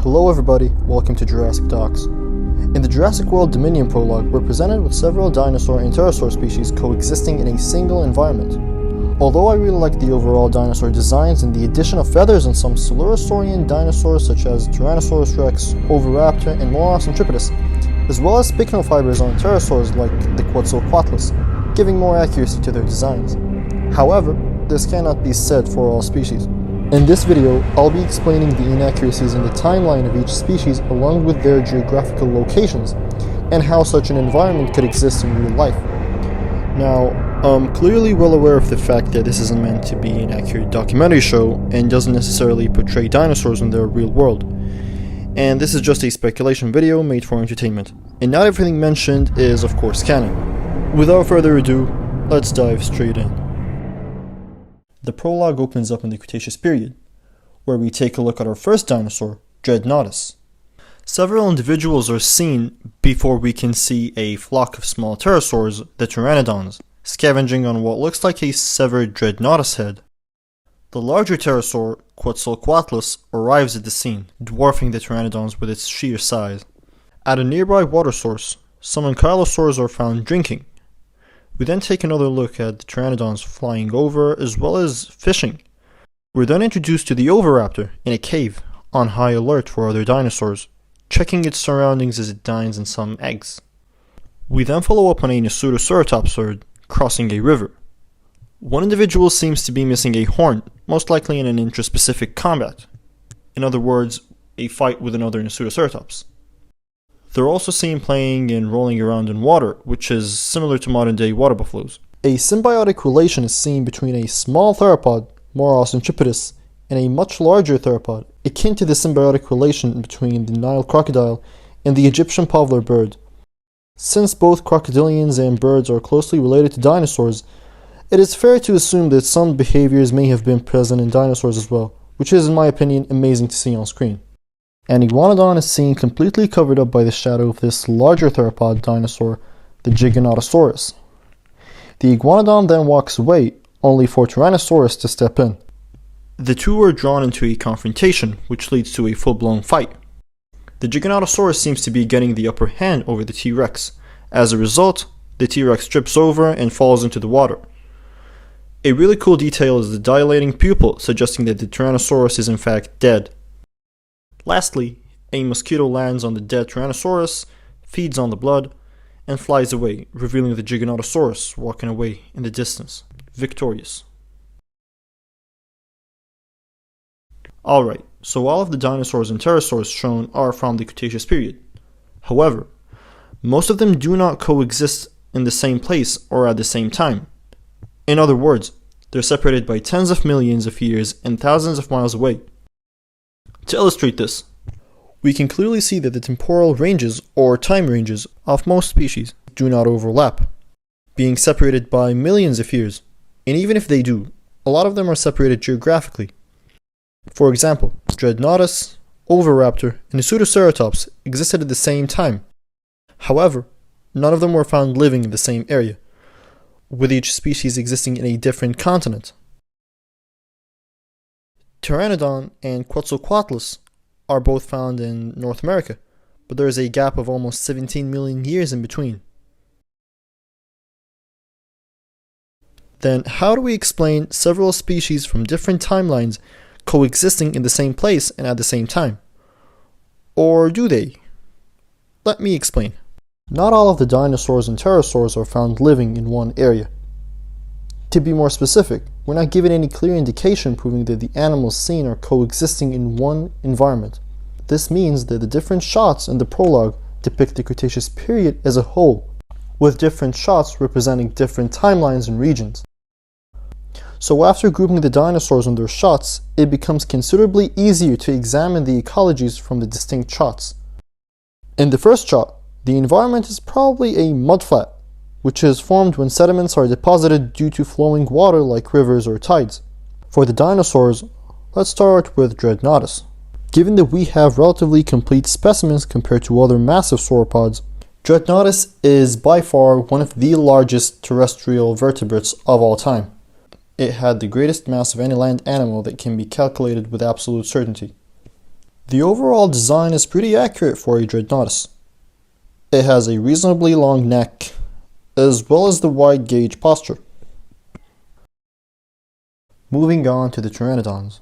Hello everybody, welcome to Jurassic Talks. In the Jurassic World Dominion prologue, we're presented with several dinosaur and pterosaur species coexisting in a single environment. Although I really like the overall dinosaur designs and the addition of feathers on some Silurisaurian dinosaurs such as Tyrannosaurus Rex, Oviraptor, and Moros and Tripodus, as well as pycnofibers on pterosaurs like the Quetzalcoatlus, giving more accuracy to their designs. However, this cannot be said for all species. In this video, I'll be explaining the inaccuracies in the timeline of each species along with their geographical locations, and how such an environment could exist in real life. Now, I'm clearly well aware of the fact that this isn't meant to be an accurate documentary show and doesn't necessarily portray dinosaurs in their real world. And this is just a speculation video made for entertainment, and not everything mentioned is of course canon. Without further ado, let's dive straight in. The prologue opens up in the Cretaceous period, where we take a look at our first dinosaur, Dreadnoughtus. Several individuals are seen before we can see a flock of small pterosaurs, the Pteranodons, scavenging on what looks like a severed Dreadnoughtus head. The larger pterosaur, Quetzalcoatlus, arrives at the scene, dwarfing the Pteranodons with its sheer size. At a nearby water source, some Ankylosaurs are found drinking. We then take another look at the Pteranodons flying over as well as fishing. We're then introduced to the Oviraptor in a cave, on high alert for other dinosaurs, checking its surroundings as it dines on some eggs. We then follow up on a Nasutoceratops herd crossing a river. One individual seems to be missing a horn, most likely in an intraspecific combat. In other words, a fight with another Nasutoceratops. They're also seen playing and rolling around in water, which is similar to modern-day water buffaloes. A symbiotic relation is seen between a small theropod, Moros and Tripodus, and a much larger theropod, akin to the symbiotic relation between the Nile crocodile and the Egyptian pavlor bird. Since both crocodilians and birds are closely related to dinosaurs, it is fair to assume that some behaviors may have been present in dinosaurs as well, which is, in my opinion, amazing to see on screen. An Iguanodon is seen completely covered up by the shadow of this larger theropod dinosaur, the GigaChadoSaurus. The Iguanodon then walks away, only for Tyrannosaurus to step in. The two are drawn into a confrontation, which leads to a full-blown fight. The Giganotosaurus seems to be getting the upper hand over the T-Rex. As a result, the T-Rex trips over and falls into the water. A really cool detail is the dilating pupil, suggesting that the Tyrannosaurus is in fact dead. Lastly, a mosquito lands on the dead Tyrannosaurus, feeds on the blood, and flies away, revealing the Giganotosaurus walking away in the distance, victorious. Alright, so all of the dinosaurs and pterosaurs shown are from the Cretaceous period. However, most of them do not coexist in the same place or at the same time. In other words, they're separated by tens of millions of years and thousands of miles away. To illustrate this, we can clearly see that the temporal ranges or time ranges of most species do not overlap, being separated by millions of years, and even if they do, a lot of them are separated geographically. For example, Dreadnoughtus, Oviraptor, and Nasutoceratops existed at the same time. However, none of them were found living in the same area, with each species existing in a different continent. Pteranodon and Quetzalcoatlus are both found in North America, but there is a gap of almost 17 million years in between. Then, how do we explain several species from different timelines coexisting in the same place and at the same time? Or do they? Let me explain. Not all of the dinosaurs and pterosaurs are found living in one area. To be more specific, we're not given any clear indication proving that the animals seen are coexisting in one environment. This means that the different shots in the prologue depict the Cretaceous period as a whole, with different shots representing different timelines and regions. So after grouping the dinosaurs in their shots, it becomes considerably easier to examine the ecologies from the distinct shots. In the first shot, the environment is probably a mudflat, which is formed when sediments are deposited due to flowing water like rivers or tides. For the dinosaurs, let's start with Dreadnoughtus. Given that we have relatively complete specimens compared to other massive sauropods, Dreadnoughtus is by far one of the largest terrestrial vertebrates of all time. It had the greatest mass of any land animal that can be calculated with absolute certainty. The overall design is pretty accurate for a Dreadnoughtus. It has a reasonably long neck, as well as the wide gauge posture. Moving on to the Pteranodons.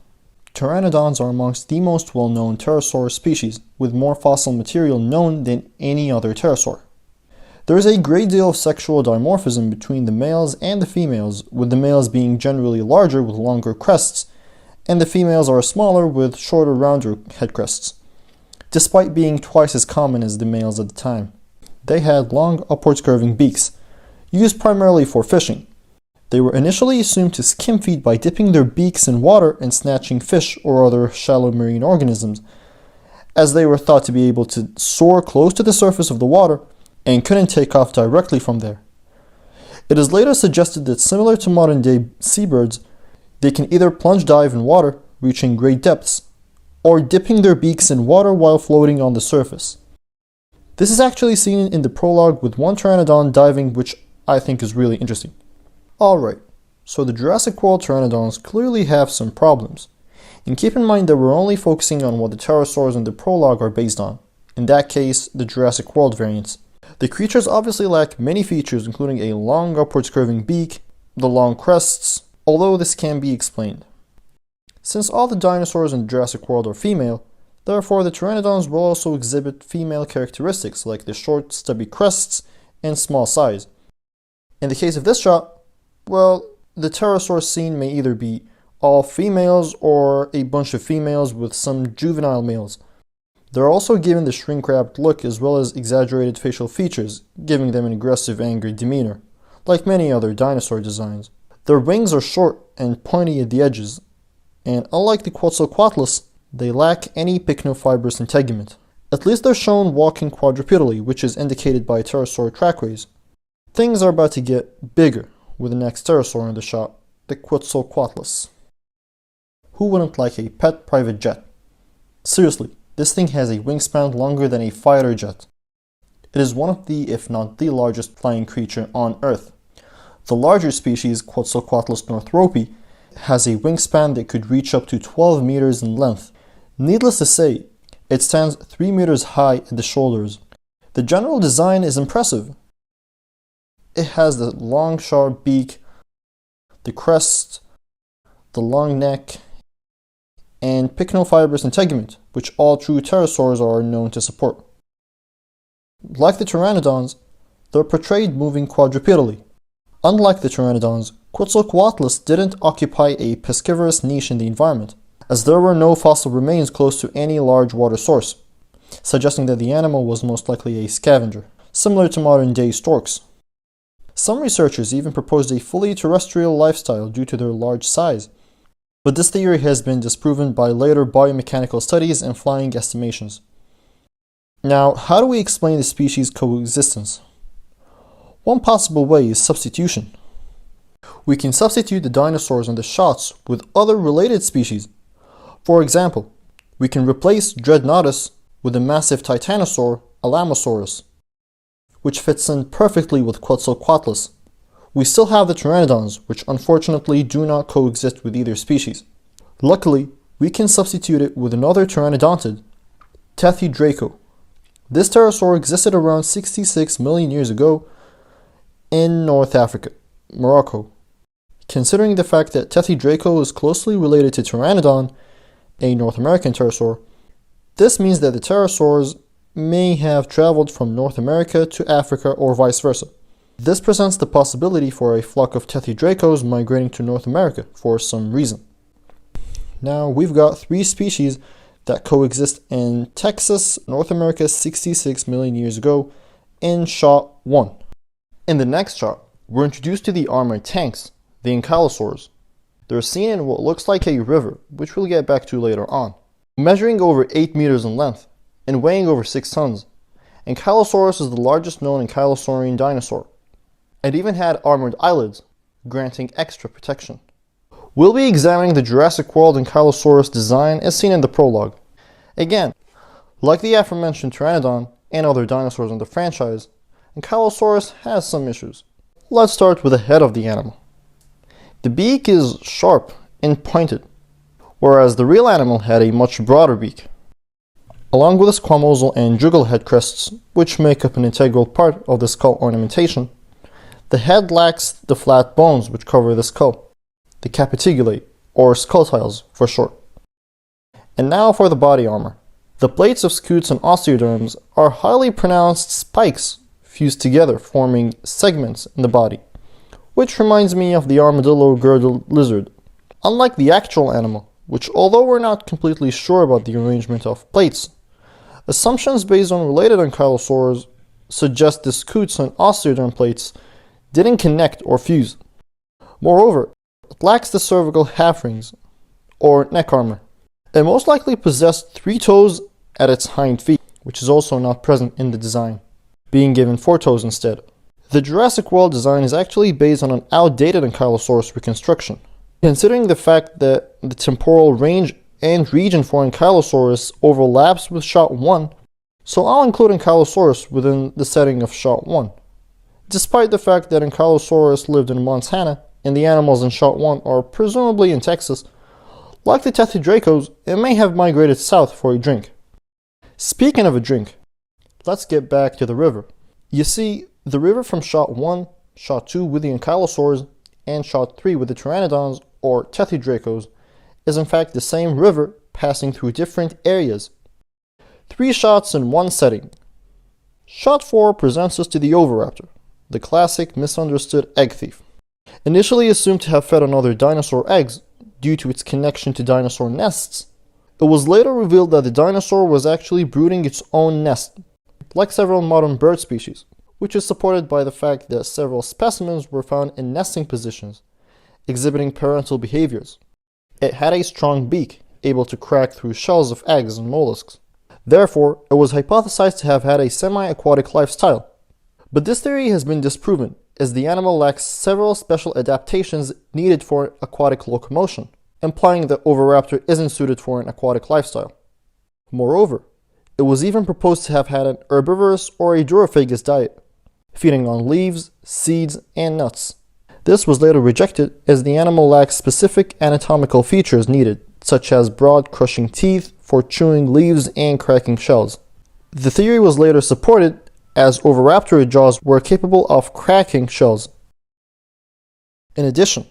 Pteranodons are amongst the most well-known pterosaur species, with more fossil material known than any other pterosaur. There is a great deal of sexual dimorphism between the males and the females, with the males being generally larger with longer crests, and the females are smaller with shorter, rounder head crests, despite being twice as common as the males at the time. They had long, upwards curving beaks, used primarily for fishing. They were initially assumed to skim feed by dipping their beaks in water and snatching fish or other shallow marine organisms, as they were thought to be able to soar close to the surface of the water and couldn't take off directly from there. It is later suggested that similar to modern-day seabirds, they can either plunge dive in water, reaching great depths, or dipping their beaks in water while floating on the surface. This is actually seen in the prologue with one Pteranodon diving, which I think is really interesting. Alright, so the Jurassic World Pteranodons clearly have some problems. And keep in mind that we're only focusing on what the pterosaurs in the prologue are based on. In that case, the Jurassic World variants. The creatures obviously lack many features, including a long upwards curving beak, the long crests, although this can be explained. Since all the dinosaurs in the Jurassic World are female, therefore the Pteranodons will also exhibit female characteristics like the short, stubby crests and small size. In the case of this shot, well, the pterosaur seen may either be all females or a bunch of females with some juvenile males. They're also given the shrink-wrapped look as well as exaggerated facial features, giving them an aggressive, angry demeanor, like many other dinosaur designs. Their wings are short and pointy at the edges, and unlike the Quetzalcoatlus, they lack any pycnofibrous integument. At least they're shown walking quadrupedally, which is indicated by pterosaur trackways. Things are about to get bigger with the next pterosaur in the shot, the Quetzalcoatlus. Who wouldn't like a pet private jet? Seriously, this thing has a wingspan longer than a fighter jet. It is one of the, if not the largest flying creature on Earth. The larger species, Quetzalcoatlus northropi, has a wingspan that could reach up to 12 meters in length. Needless to say, it stands 3 meters high at the shoulders. The general design is impressive. It has the long sharp beak, the crest, the long neck, and pycnofibrous integument, which all true pterosaurs are known to support. Like the Pteranodons, they're portrayed moving quadrupedally. Unlike the Pteranodons, Quetzalcoatlus didn't occupy a piscivorous niche in the environment, as there were no fossil remains close to any large water source, suggesting that the animal was most likely a scavenger, similar to modern-day storks. Some researchers even proposed a fully terrestrial lifestyle due to their large size, but this theory has been disproven by later biomechanical studies and flying estimations. Now, how do we explain the species coexistence? One possible way is substitution. We can substitute the dinosaurs in the shots with other related species. For example, we can replace Dreadnoughtus with the massive titanosaur, Ankylosaurus, which fits in perfectly with Quetzalcoatlus. We still have the Pteranodons, which unfortunately do not coexist with either species. Luckily, we can substitute it with another pteranodonted, Tethydraco. This pterosaur existed around 66 million years ago in North Africa, Morocco. Considering the fact that Tethydraco is closely related to Pteranodon, a North American pterosaur, this means that the pterosaurs may have traveled from North America to Africa or vice versa. This presents the possibility for a flock of Tethydracos migrating to North America for some reason. Now we've got 3 species that coexist in Texas, North America 66 million years ago in shot 1. In the next shot, we're introduced to the armored tanks, the Ankylosaurs. They're seen in what looks like a river, which we'll get back to later on. Measuring over 8 meters in length and weighing over 6 tons, Ankylosaurus is the largest known ankylosaurian dinosaur. It even had armored eyelids, granting extra protection. We'll be examining the Jurassic World Ankylosaurus design as seen in the prologue. Again, like the aforementioned Pteranodon and other dinosaurs in the franchise, Ankylosaurus has some issues. Let's start with the head of the animal. The beak is sharp and pointed, whereas the real animal had a much broader beak. Along with the squamosal and jugal head crests, which make up an integral part of the skull ornamentation, the head lacks the flat bones which cover the skull, the capitigulae, or skull tiles for short. And now for the body armor. The plates of scutes and osteoderms are highly pronounced spikes fused together, forming segments in the body, which reminds me of the armadillo-girdled lizard. Unlike the actual animal, which although we're not completely sure about the arrangement of plates, assumptions based on related ankylosaurs suggest the scutes and osteoderm plates didn't connect or fuse. Moreover, it lacks the cervical half rings, or neck armor. It most likely possessed 3 toes at its hind feet, which is also not present in the design, being given 4 toes instead. The Jurassic World design is actually based on an outdated Ankylosaurus reconstruction. Considering the fact that the temporal range and region for Ankylosaurus overlaps with Shot 1, so I'll include Ankylosaurus within the setting of Shot 1. Despite the fact that Ankylosaurus lived in Montana, and the animals in Shot 1 are presumably in Texas, like the Tetradracos, it may have migrated south for a drink. Speaking of a drink, let's get back to the river. You see, the river from Shot 1, Shot 2 with the Ankylosaurs, and Shot 3 with the Pteranodons, or Tetradracos, is in fact the same river passing through different areas. 3 shots in one setting. Shot 4 presents us to the Oviraptor, the classic misunderstood egg thief. Initially assumed to have fed on other dinosaur eggs due to its connection to dinosaur nests, it was later revealed that the dinosaur was actually brooding its own nest, like several modern bird species, which is supported by the fact that several specimens were found in nesting positions, exhibiting parental behaviors. It had a strong beak, able to crack through shells of eggs and mollusks. Therefore, it was hypothesized to have had a semi-aquatic lifestyle. But this theory has been disproven, as the animal lacks several special adaptations needed for aquatic locomotion, implying that Oviraptor isn't suited for an aquatic lifestyle. Moreover, it was even proposed to have had an herbivorous or a duraphagous diet, feeding on leaves, seeds, and nuts. This was later rejected as the animal lacks specific anatomical features needed, such as broad crushing teeth for chewing leaves and cracking shells. The theory was later supported as Oviraptor jaws were capable of cracking shells. In addition,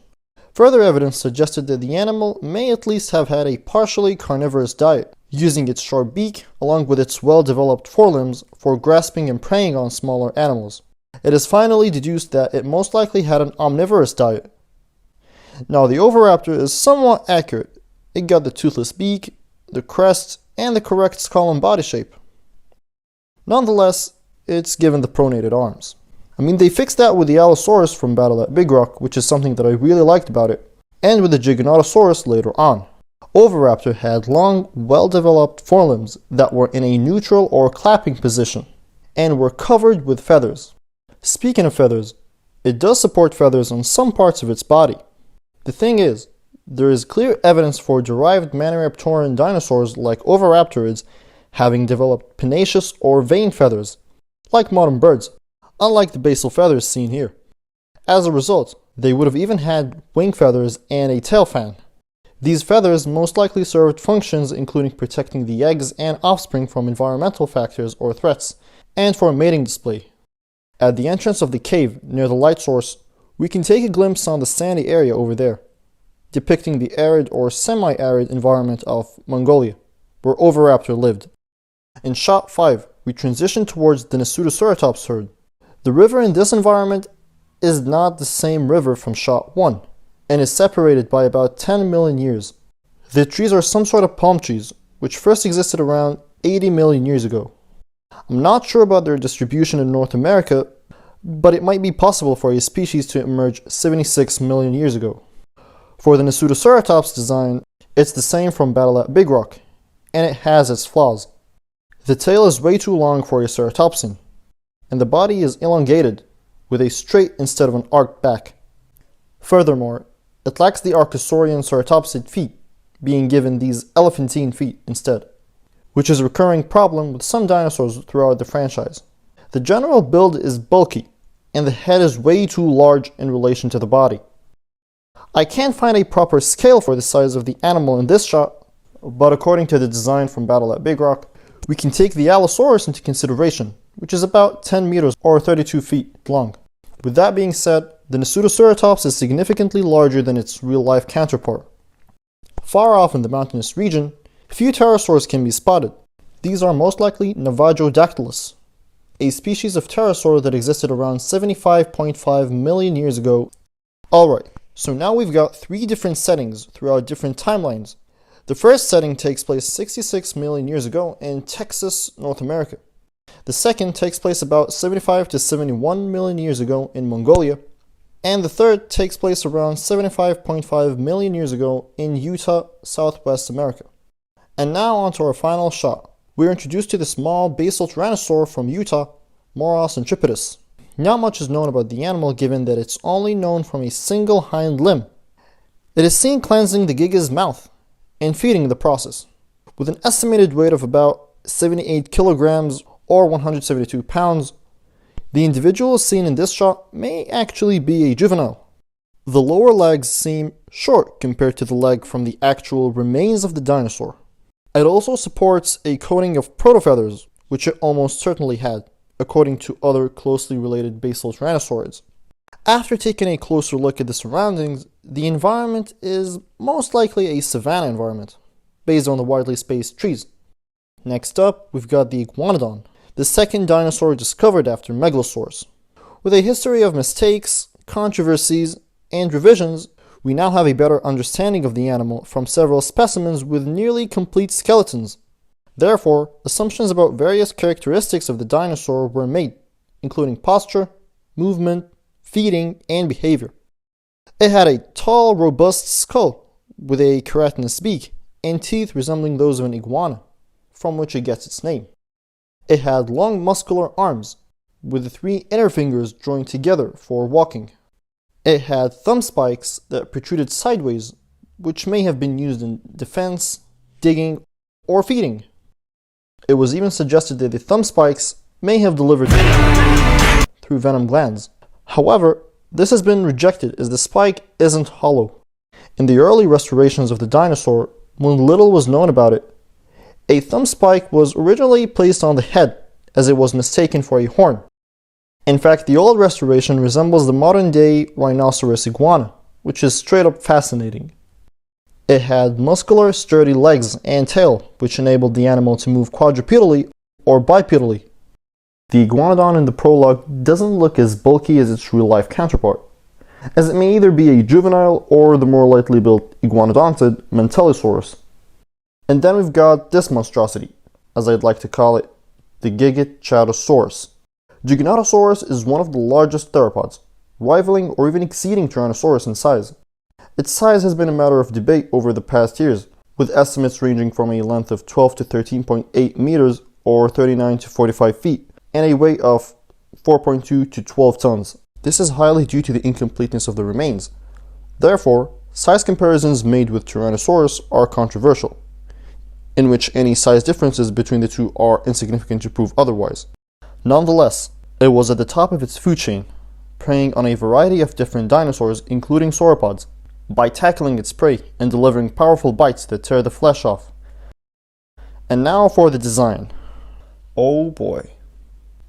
further evidence suggested that the animal may at least have had a partially carnivorous diet, using its sharp beak along with its well-developed forelimbs for grasping and preying on smaller animals. It is finally deduced that it most likely had an omnivorous diet. Now, the Oviraptor is somewhat accurate. It got the toothless beak, the crest, and the correct skull and body shape. Nonetheless, it's given the pronated arms. I mean, they fixed that with the Allosaurus from Battle at Big Rock, which is something that I really liked about it, and with the Giganotosaurus later on. Oviraptor had long, well-developed forelimbs that were in a neutral or clapping position, and were covered with feathers. Speaking of feathers, it does support feathers on some parts of its body. The thing is, there is clear evidence for derived maniraptoran dinosaurs like Oviraptorids having developed pinnaceous or vein feathers, like modern birds, unlike the basal feathers seen here. As a result, they would have even had wing feathers and a tail fan. These feathers most likely served functions including protecting the eggs and offspring from environmental factors or threats, and for a mating display. At the entrance of the cave near the light source, we can take a glimpse on the sandy area over there, depicting the arid or semi-arid environment of Mongolia, where Oviraptor lived. In Shot 5, we transition towards the Nasutoceratops herd. The river in this environment is not the same river from Shot 1, and is separated by about 10 million years. The trees are some sort of palm trees, which first existed around 80 million years ago. I'm not sure about their distribution in North America, but it might be possible for a species to emerge 76 million years ago. For the Nasutoceratops design, it's the same from Battle at Big Rock, and it has its flaws. The tail is way too long for a ceratopsin, and the body is elongated, with a straight instead of an arched back. Furthermore, it lacks the Archosaurian ceratopsid feet, being given these elephantine feet instead, which is a recurring problem with some dinosaurs throughout the franchise. The general build is bulky, and the head is way too large in relation to the body. I can't find a proper scale for the size of the animal in this shot, but according to the design from Battle at Big Rock, We can take the Allosaurus into consideration, which is about 10 meters or 32 feet long. With that being said, the Nasutoceratops is significantly larger than its real-life counterpart. Far off in the mountainous region, few pterosaurs can be spotted. These are most likely Navajo-Dactylus, a species of pterosaur that existed around 75.5 million years ago. Alright, so now we've got 3 different settings throughout different timelines. The first setting takes place 66 million years ago in Texas, North America. The second takes place about 75 to 71 million years ago in Mongolia. And the third takes place around 75.5 million years ago in Utah, Southwest America. And now on to our final shot. We're introduced to the small basal tyrannosaur from Utah, Moros intrepidus. Not much is known about the animal given that it's only known from a single hind limb. It is seen cleansing the giga's mouth and feeding in the process. With an estimated weight of about 78 kilograms or 172 pounds, the individual seen in this shot may actually be a juvenile. The lower legs seem short compared to the leg from the actual remains of the dinosaur. It also supports a coating of protofeathers, which it almost certainly had, according to other closely related basal tyrannosaurids. After taking a closer look at the surroundings, the environment is most likely a savanna environment, based on the widely spaced trees. Next up, we've got the Iguanodon, the second dinosaur discovered after Megalosaurus. With a history of mistakes, controversies, and revisions, we now have a better understanding of the animal from several specimens with nearly complete skeletons. Therefore, assumptions about various characteristics of the dinosaur were made, including posture, movement, feeding, and behavior. It had a tall, robust skull with a keratinous beak and teeth resembling those of an iguana, from which it gets its name. It had long muscular arms, with the 3 inner fingers joined together for walking. It had thumb spikes that protruded sideways, which may have been used in defense, digging, or feeding. It was even suggested that the thumb spikes may have delivered through venom glands. However, this has been rejected as the spike isn't hollow. In the early restorations of the dinosaur, when little was known about it, a thumb spike was originally placed on the head as it was mistaken for a horn. In fact, the old restoration resembles the modern-day rhinoceros iguana, which is straight up fascinating. It had muscular, sturdy legs and tail, which enabled the animal to move quadrupedally or bipedally. The iguanodon in the prologue doesn't look as bulky as its real-life counterpart, as it may either be a juvenile or the more lightly built iguanodontid Ankylosaurus. And then we've got this monstrosity, as I'd like to call it, the GigaChadoSaurus. GigaChadoSaurus is one of the largest theropods, rivaling or even exceeding Tyrannosaurus in size. Its size has been a matter of debate over the past years, with estimates ranging from a length of 12 to 13.8 meters or 39 to 45 feet, and a weight of 4.2 to 12 tons. This is highly due to the incompleteness of the remains. Therefore, size comparisons made with Tyrannosaurus are controversial, in which any size differences between the two are insignificant to prove otherwise. Nonetheless, it was at the top of its food chain, preying on a variety of different dinosaurs including sauropods, by tackling its prey and delivering powerful bites that tear the flesh off. And now for the design. Oh boy.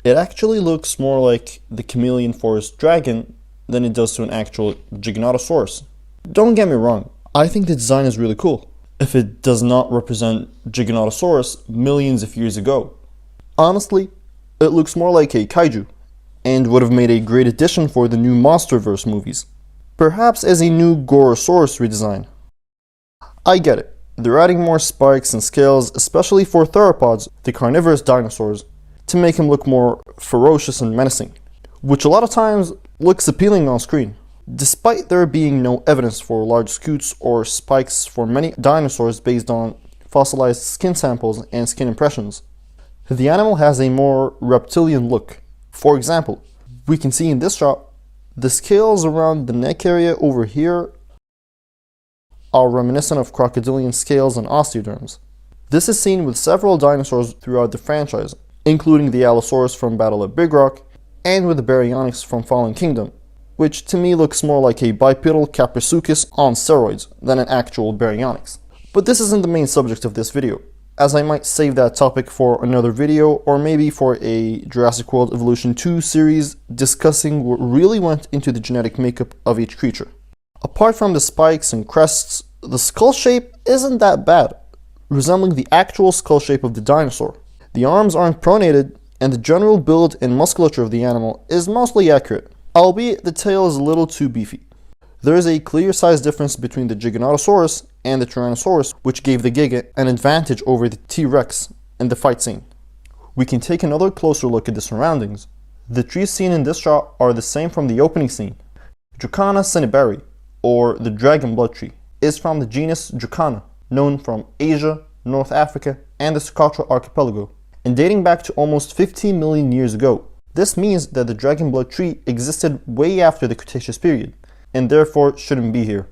It actually looks more like the chameleon forest dragon than it does to an actual Giganotosaurus. Don't get me wrong, I think the design is really cool, if it does not represent Giganotosaurus millions of years ago. Honestly, it looks more like a kaiju, and would have made a great addition for the new MonsterVerse movies. Perhaps as a new Gorosaurus redesign. I get it, they're adding more spikes and scales, especially for theropods, the carnivorous dinosaurs, to make him look more ferocious and menacing, which a lot of times looks appealing on screen. Despite there being no evidence for large scutes or spikes for many dinosaurs based on fossilized skin samples and skin impressions, the animal has a more reptilian look. For example, we can see in this shot, the scales around the neck area over here are reminiscent of crocodilian scales and osteoderms. This is seen with several dinosaurs throughout the franchise, including the Allosaurus from Battle at Big Rock, and with the Baryonyx from Fallen Kingdom, which to me looks more like a bipedal Caprisuchus on steroids than an actual Baryonyx. But this isn't the main subject of this video. as I might save that topic for another video, or maybe for a Jurassic World Evolution 2 series discussing what really went into the genetic makeup of each creature. Apart from the spikes and crests, the skull shape isn't that bad, resembling the actual skull shape of the dinosaur. The arms aren't pronated, and the general build and musculature of the animal is mostly accurate, albeit the tail is a little too beefy. There is a clear size difference between the Giganotosaurus and the Tyrannosaurus, which gave the Giga an advantage over the T-Rex in the fight scene. We can take another closer look at the surroundings. The trees seen in this shot are the same from the opening scene. Dracana cinnaberi, or the dragon blood tree, is from the genus Dracana, known from Asia, North Africa, and the Socotra archipelago, and dating back to almost 15 million years ago. This means that the dragon blood tree existed way after the Cretaceous period, and therefore shouldn't be here.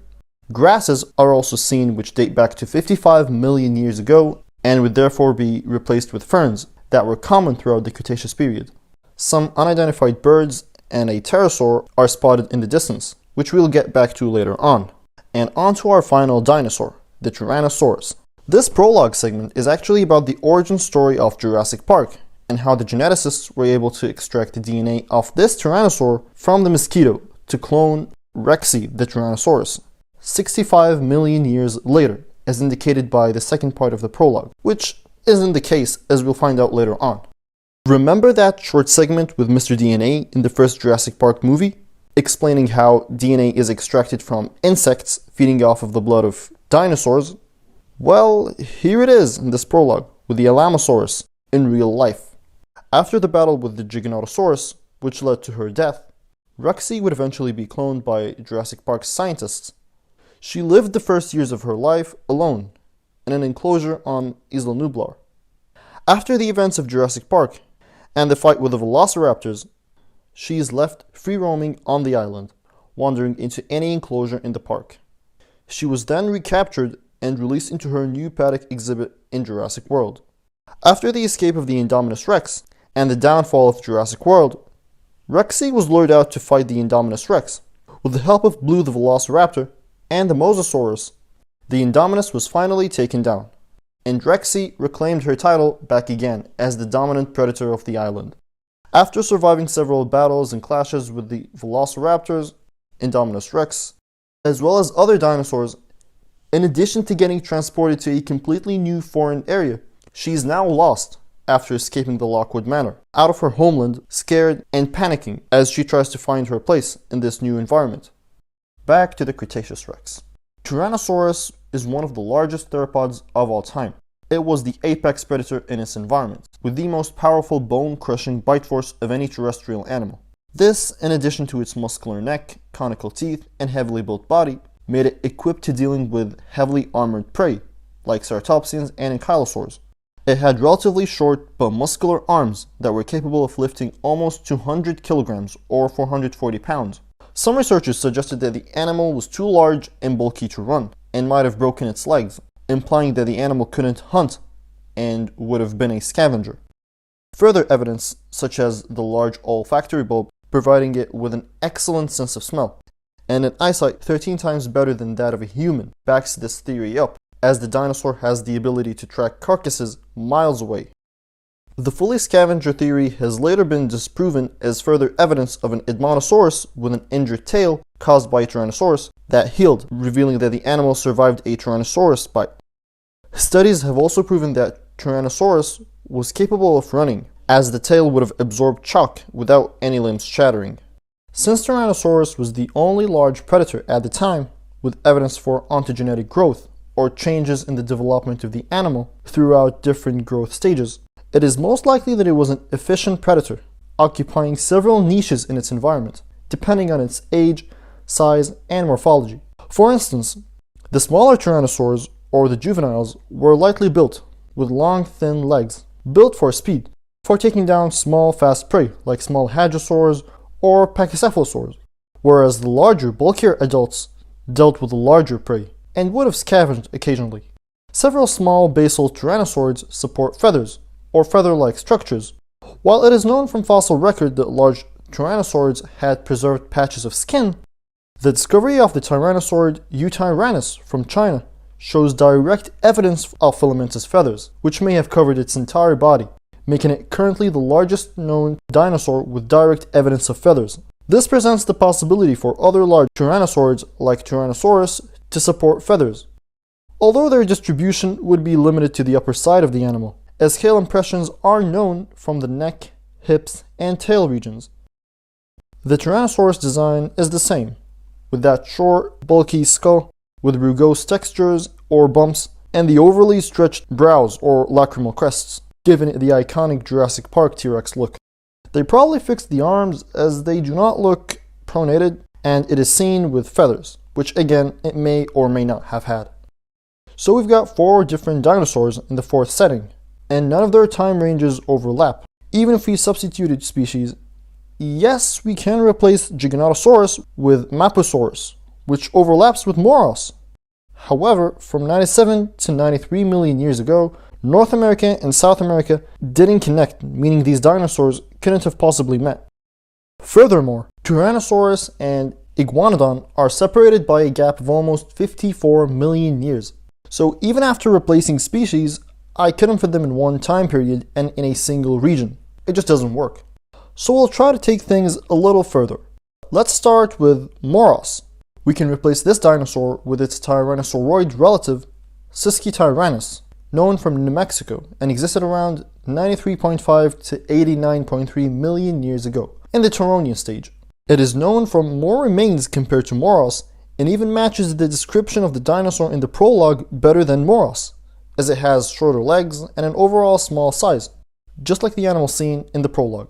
Grasses are also seen which date back to 55 million years ago, and would therefore be replaced with ferns that were common throughout the Cretaceous period. Some unidentified birds and a pterosaur are spotted in the distance, which we'll get back to later on. And on to our final dinosaur, the Tyrannosaurus. This prologue segment is actually about the origin story of Jurassic Park, and how the geneticists were able to extract the DNA of this tyrannosaur from the mosquito to clone Rexy, the Tyrannosaurus, 65 million years later, as indicated by the second part of the prologue, which isn't the case, as we'll find out later on. Remember that short segment with Mr. DNA in the first Jurassic Park movie, explaining how DNA is extracted from insects feeding off of the blood of dinosaurs? Well, here it is in this prologue, with the Ankylosaurus in real life. After the battle with the Giganotosaurus, which led to her death, Rexy would eventually be cloned by Jurassic Park's scientists. She lived the first years of her life alone, in an enclosure on Isla Nublar. After the events of Jurassic Park, and the fight with the Velociraptors, she is left free-roaming on the island, wandering into any enclosure in the park. She was then recaptured and released into her new paddock exhibit in Jurassic World. After the escape of the Indominus Rex, and the downfall of Jurassic World, Rexy was lured out to fight the Indominus Rex. With the help of Blue the Velociraptor and the Mosasaurus, the Indominus was finally taken down, and Rexy reclaimed her title back again as the dominant predator of the island. After surviving several battles and clashes with the Velociraptors, Indominus Rex, as well as other dinosaurs, in addition to getting transported to a completely new foreign area, she is now lost after escaping the Lockwood Manor, out of her homeland, scared and panicking as she tries to find her place in this new environment. Back to the Cretaceous Rex. Tyrannosaurus is one of the largest theropods of all time. It was the apex predator in its environment, with the most powerful bone-crushing bite force of any terrestrial animal. This, in addition to its muscular neck, conical teeth, and heavily built body, made it equipped to dealing with heavily armored prey, like ceratopsians and ankylosaurs. It had relatively short but muscular arms that were capable of lifting almost 200 kilograms or 440 pounds. Some researchers suggested that the animal was too large and bulky to run, and might have broken its legs, implying that the animal couldn't hunt and would have been a scavenger. Further evidence, such as the large olfactory bulb, providing it with an excellent sense of smell, and an eyesight 13 times better than that of a human, backs this theory up, as the dinosaur has the ability to track carcasses miles away. The fully scavenger theory has later been disproven as further evidence of an Edmontosaurus with an injured tail caused by a Tyrannosaurus that healed, revealing that the animal survived a Tyrannosaurus bite. Studies have also proven that Tyrannosaurus was capable of running, as the tail would have absorbed chalk without any limbs shattering. Since Tyrannosaurus was the only large predator at the time, with evidence for ontogenetic growth, or changes in the development of the animal throughout different growth stages, it is most likely that it was an efficient predator, occupying several niches in its environment, depending on its age, size, and morphology. For instance, the smaller tyrannosaurs, or the juveniles, were lightly built, with long, thin legs, built for speed, for taking down small, fast prey, like small hadrosaurs or pachycephalosaurs, whereas the larger, bulkier adults dealt with larger prey, and would have scavenged occasionally. Several small basal tyrannosaurs support feathers, or feather-like structures. While it is known from fossil record that large tyrannosaurs had preserved patches of skin, the discovery of the tyrannosaurid Eutyrannus from China shows direct evidence of filamentous feathers, which may have covered its entire body, making it currently the largest known dinosaur with direct evidence of feathers. This presents the possibility for other large tyrannosaurs like Tyrannosaurus to support feathers, although their distribution would be limited to the upper side of the animal, as scale impressions are known from the neck, hips, and tail regions. The Tyrannosaurus design is the same, with that short, bulky skull with rugose textures or bumps, and the overly stretched brows or lacrimal crests, giving it the iconic Jurassic Park T-Rex look. They probably fixed the arms as they do not look pronated, and it is seen with feathers, which again it may or may not have had. So we've got 4 different dinosaurs in the 4th setting, and none of their time ranges overlap. Even if we substituted species, yes, we can replace Giganotosaurus with Mapusaurus, which overlaps with Moros. However, from 97 to 93 million years ago, North America and South America didn't connect, meaning these dinosaurs couldn't have possibly met. Furthermore, Tyrannosaurus and Iguanodon are separated by a gap of almost 54 million years. So even after replacing species, I couldn't fit them in one time period and in a single region. It just doesn't work. So we'll try to take things a little further. Let's start with Moros. We can replace this dinosaur with its tyrannosauroid relative, Siskityrannus, known from New Mexico and existed around 93.5 to 89.3 million years ago, in the Turonian stage. It is known from more remains compared to Moros, and even matches the description of the dinosaur in the prologue better than Moros, as it has shorter legs and an overall small size, just like the animal seen in the prologue.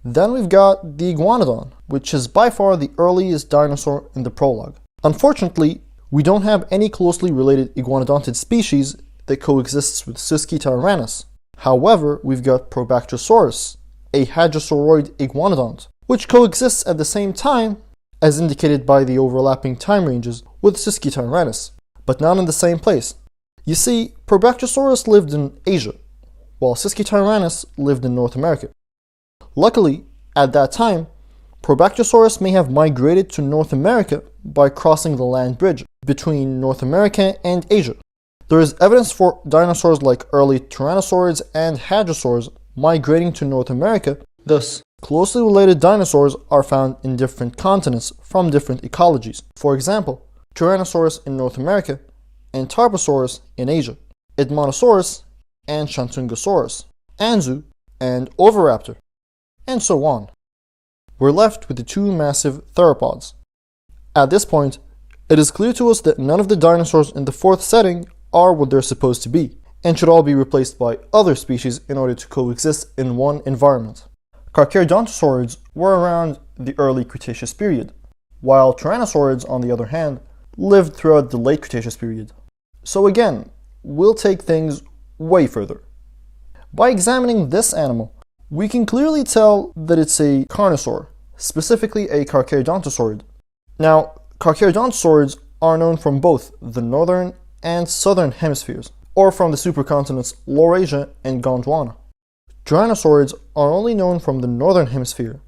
Then we've got the Iguanodon, which is by far the earliest dinosaur in the prologue. Unfortunately, we don't have any closely related iguanodontid species that coexists with Siskityrannus. However, we've got Probactrosaurus, a hadrosauroid iguanodont, which coexists at the same time, as indicated by the overlapping time ranges, with Siskityrannus, but not in the same place. You see, Probactrosaurus lived in Asia, while Siskityrannus lived in North America. Luckily, at that time, Probactrosaurus may have migrated to North America by crossing the land bridge between North America and Asia. There is evidence for dinosaurs like early tyrannosaurs and hadrosaurs migrating to North America. Thus, closely related dinosaurs are found in different continents from different ecologies. For example, Tyrannosaurus in North America and Tarbosaurus in Asia, Edmontosaurus and Shantungosaurus, Anzu and Oviraptor, and so on. We're left with the 2 massive theropods. At this point, it is clear to us that none of the dinosaurs in the 4th setting are what they're supposed to be, and should all be replaced by other species in order to coexist in one environment. Carcharodontosaurids were around the early Cretaceous period, while Tyrannosaurids, on the other hand, lived throughout the late Cretaceous period. So again, we'll take things way further. By examining this animal, we can clearly tell that it's a carnosaur, specifically a Carcharodontosaurid. Now, Carcharodontosaurids are known from both the northern and southern hemispheres, or from the supercontinents Laurasia and Gondwana. Tyrannosaurids are only known from the northern hemisphere,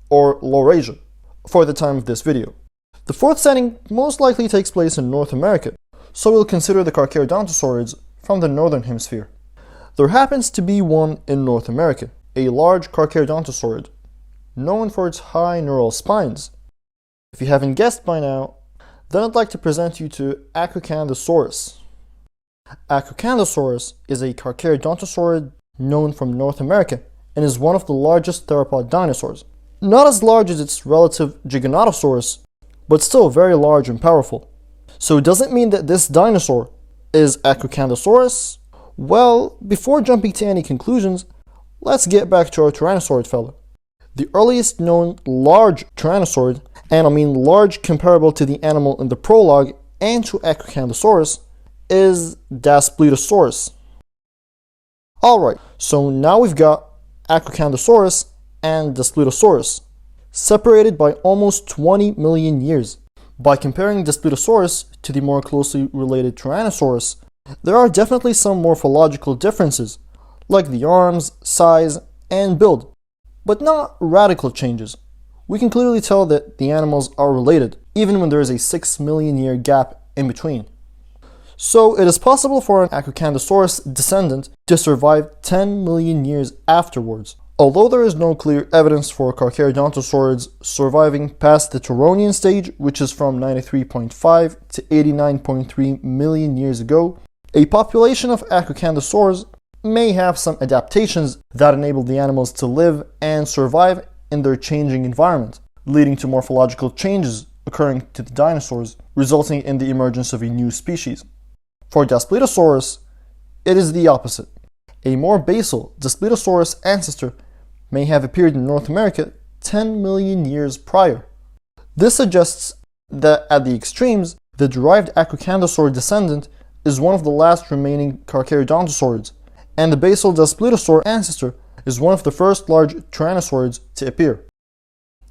or Laurasia, for the time of this video. The 4th setting most likely takes place in North America, so we'll consider the Carcharodontosaurids from the northern hemisphere. There happens to be one in North America, a large Carcharodontosaurid, known for its high neural spines. If you haven't guessed by now, then I'd like to present you to Acocandosaurus. Acocandosaurus is a Carcharodontosaurid known from North America and is one of the largest theropod dinosaurs. Not as large as its relative Giganotosaurus, but still very large and powerful. So does it mean that this dinosaur is Acocandosaurus? Well, before jumping to any conclusions, let's get back to our Tyrannosaurid fellow. The earliest known large Tyrannosaurid, and I mean large comparable to the animal in the prologue and to Acocandosaurus, is Daspletosaurus. Alright, so now we've got Acocandosaurus and Daspletosaurus, separated by almost 20 million years. By comparing Daspletosaurus to the more closely related Tyrannosaurus, there are definitely some morphological differences, like the arms, size, and build, but not radical changes. We can clearly tell that the animals are related, even when there is a 6 million year gap in between. So it is possible for an Ankylosaurus descendant to survive 10 million years afterwards. Although there is no clear evidence for Carcharodontosaurids surviving past the Turonian stage, which is from 93.5 to 89.3 million years ago, a population of Ankylosaurs may have some adaptations that enable the animals to live and survive in their changing environment, leading to morphological changes occurring to the dinosaurs, resulting in the emergence of a new species. For Descendants, it is the opposite. A more basal Descendants ancestor may have appeared in North America 10 million years prior. This suggests that at the extremes, the derived Ankylosaur descendant is one of the last remaining Carcharodontosaurids, and the basal Descendants ancestor is one of the first large Tyrannosaurids to appear.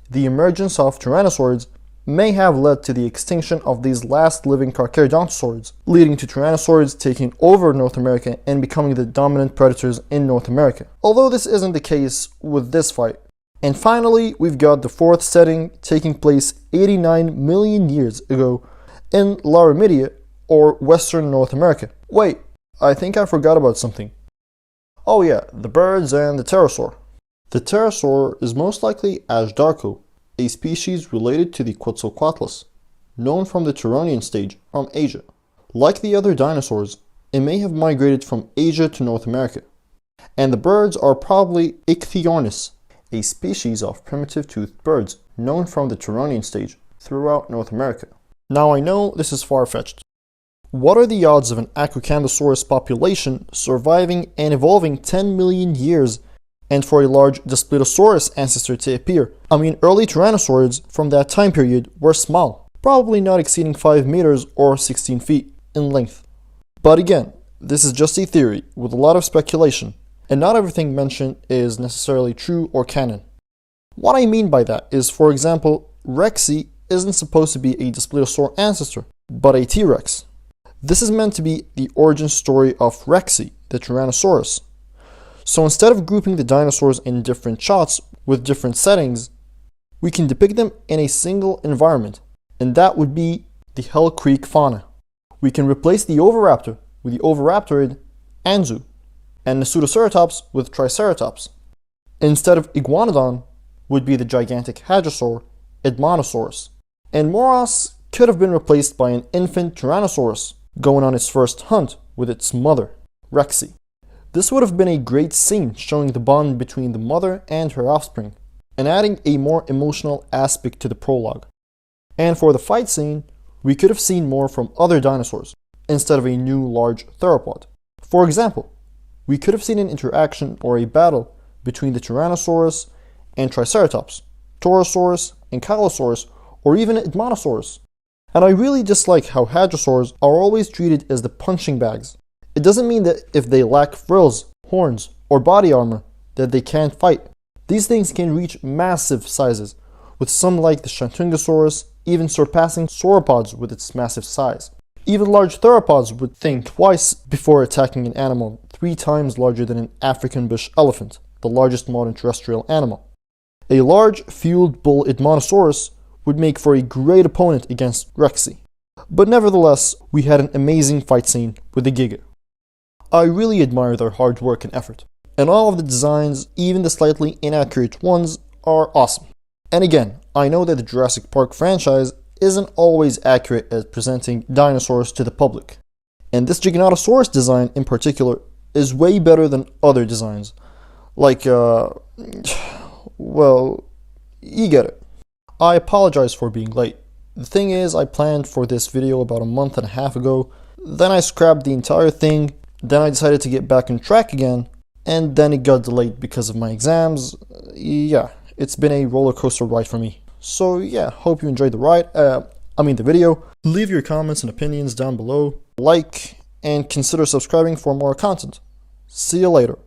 The emergence of Tyrannosaurids may have led to the extinction of these last living Carcharodontosaurids, leading to Tyrannosaurids taking over North America and becoming the dominant predators in North America, although this isn't the case with this fight. And finally, we've got the fourth setting taking place 89 million years ago in Laramidia, or Western North America. Wait, I think I forgot about something. Oh yeah, the birds and the Pterosaur. The Pterosaur is most likely Ashdarco, a species related to the Quetzalcoatlus, known from the Turonian stage from Asia. Like the other dinosaurs, it may have migrated from Asia to North America. And the birds are probably Ichthyornis, a species of primitive toothed birds known from the Turonian stage throughout North America. Now I know this is far-fetched. What are the odds of an Ankylosaurus population surviving and evolving 10 million years and for a large Descendants ancestor to appear? I mean, early Tyrannosaurids from that time period were small, probably not exceeding 5 meters or 16 feet in length. But again, this is just a theory with a lot of speculation, and not everything mentioned is necessarily true or canon. What I mean by that is, for example, Rexy isn't supposed to be a Descendants ancestor, but a T-Rex. This is meant to be the origin story of Rexy, the Tyrannosaurus. So instead of grouping the dinosaurs in different shots with different settings, we can depict them in a single environment, and that would be the Hell Creek fauna. We can replace the Oviraptor with the Oviraptorid Anzu, and Nasutoceratops with Triceratops. Instead of Iguanodon would be the gigantic Hadrosaur, Edmontosaurus. And Moros could have been replaced by an infant Tyrannosaurus going on its first hunt with its mother, Rexy. This would have been a great scene showing the bond between the mother and her offspring, and adding a more emotional aspect to the prologue. And for the fight scene, we could have seen more from other dinosaurs, instead of a new large theropod. For example, we could have seen an interaction or a battle between the Tyrannosaurus and Triceratops, Pterosaurus, Ankylosaurus, or even Edmontosaurus. And I really dislike how hadrosaurs are always treated as the punching bags. It doesn't mean that if they lack frills, horns, or body armor, that they can't fight. These things can reach massive sizes, with some like the Shantungosaurus even surpassing sauropods with its massive size. Even large theropods would think twice before attacking an animal 3 times larger than an African bush elephant, the largest modern terrestrial animal. A large, fueled bull Edmontosaurus would make for a great opponent against Rexy. But nevertheless, we had an amazing fight scene with the Giga. I really admire their hard work and effort, and all of the designs, even the slightly inaccurate ones, are awesome. And again, I know that the Jurassic Park franchise isn't always accurate at presenting dinosaurs to the public, and this GigaChadoSaurus design in particular is way better than other designs. Like, well, you get it. I apologize for being late. The thing is, I planned for this video about a month and a half ago, then I scrapped the entire thing, then I decided to get back on track again, and then it got delayed because of my exams. Yeah, it's been a roller coaster ride for me. So yeah, hope you enjoyed the video. Leave your comments and opinions down below, like, and consider subscribing for more content. See you later.